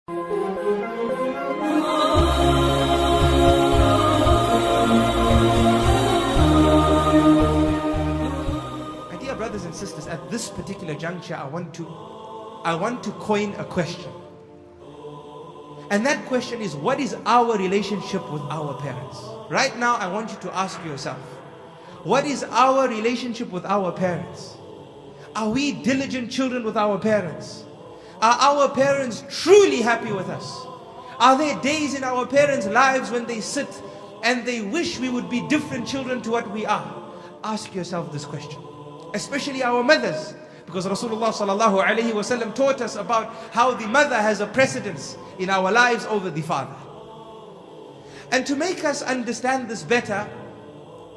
My dear brothers and sisters, at this particular juncture, I want to coin a question. And that question is, what is our relationship with our parents? Right now, I want you to ask yourself, what is our relationship with our parents? Are we diligent children with our parents? Are our parents truly happy with us? Are there days in our parents' lives when they sit and they wish we would be different children to what we are? Ask yourself this question. Especially our mothers, because Rasulullah sallallahu alaihi wasallam taught us about how the mother has a precedence in our lives over the father. And to make us understand this better,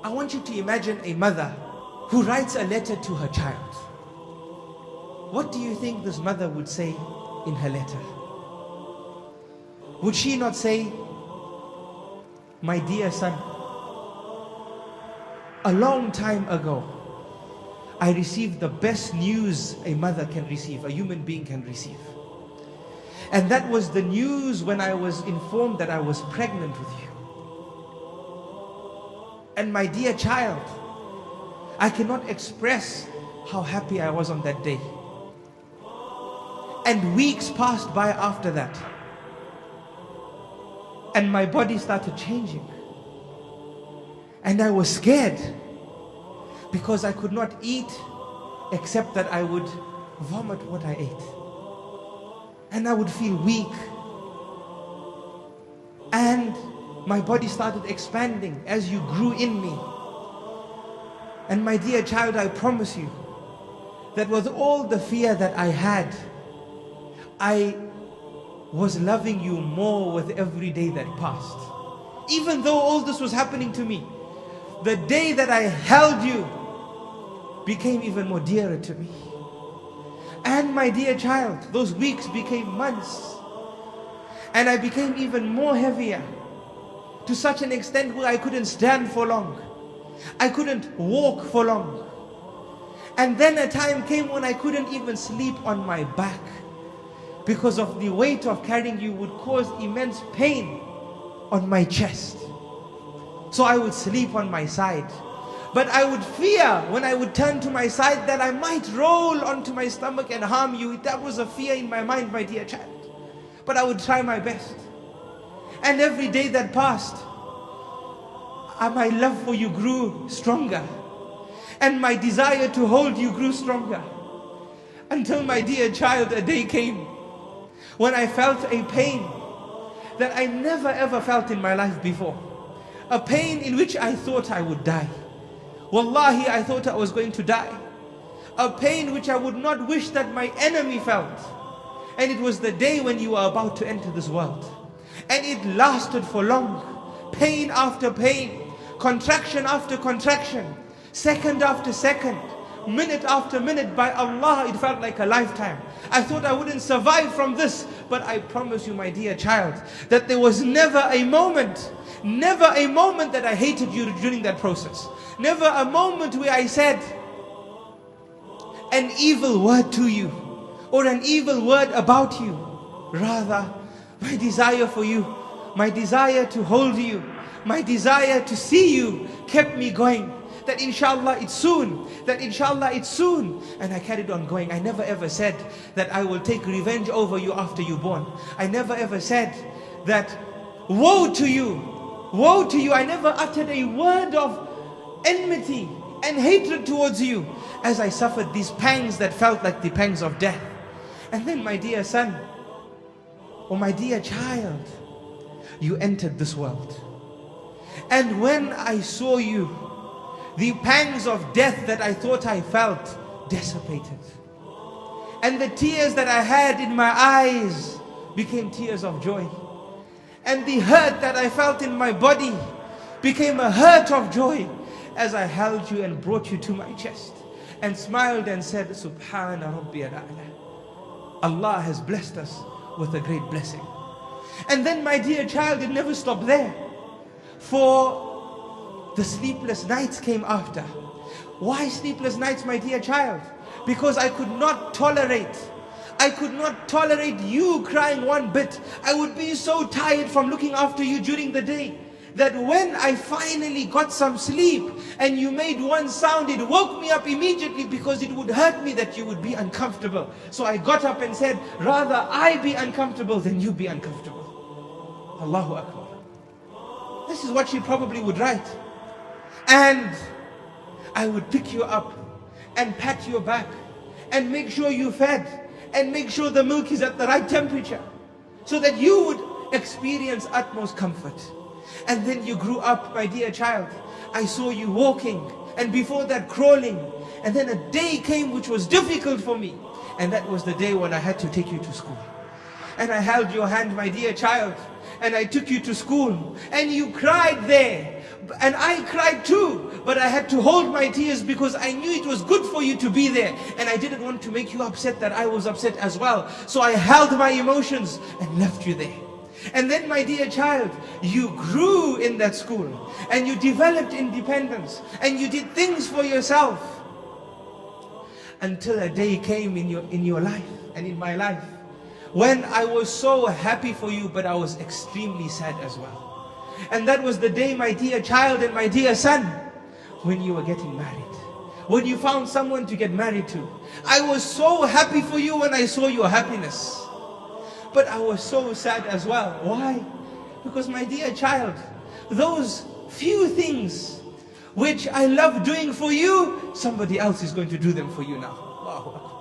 I want you to imagine a mother who writes a letter to her child. What do you think this mother would say in her letter? Would she not say, "My dear son, a long time ago, I received the best news a mother can receive, a human being can receive. And that was the news when I was informed that I was pregnant with you. And my dear child, I cannot express how happy I was on that day. And weeks passed by after that. And my body started changing. And I was scared because I could not eat except that I would vomit what I ate. And I would feel weak. And my body started expanding as you grew in me. And my dear child, I promise you that with all the fear that I had, I was loving you more with every day that passed. Even though all this was happening to me, the day that I held you became even more dearer to me. And my dear child, those weeks became months. And I became even more heavier, to such an extent where I couldn't stand for long. I couldn't walk for long. And then a time came when I couldn't even sleep on my back, because of the weight of carrying you would cause immense pain on my chest. So I would sleep on my side. But I would fear when I would turn to my side that I might roll onto my stomach and harm you. That was a fear in my mind, my dear child. But I would try my best. And every day that passed, my love for you grew stronger. And my desire to hold you grew stronger. Until, my dear child, a day came when I felt a pain that I never ever felt in my life before. A pain in which I thought I would die. Wallahi, I thought I was going to die. A pain which I would not wish that my enemy felt. And it was the day when you were about to enter this world. And it lasted for long. Pain after pain, contraction after contraction, second after second, minute after minute. By Allah, it felt like a lifetime. I thought I wouldn't survive from this. But I promise you, my dear child, that there was never a moment that I hated you during that process. Never a moment where I said an evil word to you or an evil word about you. Rather, my desire for you, my desire to hold you, my desire to see you kept me going. That inshallah it's soon, that inshallah it's soon. And I carried on going. I never ever said that I will take revenge over you after you're born. I never ever said that woe to you, woe to you. I never uttered a word of enmity and hatred towards you as I suffered these pangs that felt like the pangs of death. And then, my dear son, or my dear child, you entered this world. And when I saw you, the pangs of death that I thought I felt dissipated. And the tears that I had in my eyes became tears of joy. And the hurt that I felt in my body became a hurt of joy as I held you and brought you to my chest and smiled and said, Subhana Rabbiyal A'la. Allah has blessed us with a great blessing. And then, my dear child, it never stopped there. For the sleepless nights came after. Why sleepless nights, my dear child? Because I could not tolerate I could not tolerate you crying one bit. I would be so tired from looking after you during the day, that when I finally got some sleep and you made one sound, it woke me up immediately, because it would hurt me that you would be uncomfortable. So I got up and said, rather I be uncomfortable than you be uncomfortable. Allahu Akbar. This is what she probably would write. And I would pick you up and pat your back and make sure you fed and make sure the milk is at the right temperature, so that you would experience utmost comfort. And then you grew up, my dear child. I saw you walking, and before that crawling. And then a day came which was difficult for me. And that was the day when I had to take you to school. And I held your hand, my dear child, and I took you to school. And you cried there. And I cried too. But I had to hold my tears, because I knew it was good for you to be there. And I didn't want to make you upset that I was upset as well. So I held my emotions and left you there. And then, my dear child, you grew in that school, and you developed independence, and you did things for yourself, until a day came in your life and in my life when I was so happy for you, but I was extremely sad as well. And that was the day, my dear child and my dear son, when you were getting married, when you found someone to get married to. I was so happy for you when I saw your happiness. But I was so sad as well. Why? Because, my dear child, those few things which I love doing for you, somebody else is going to do them for you now. Allahu Akbar.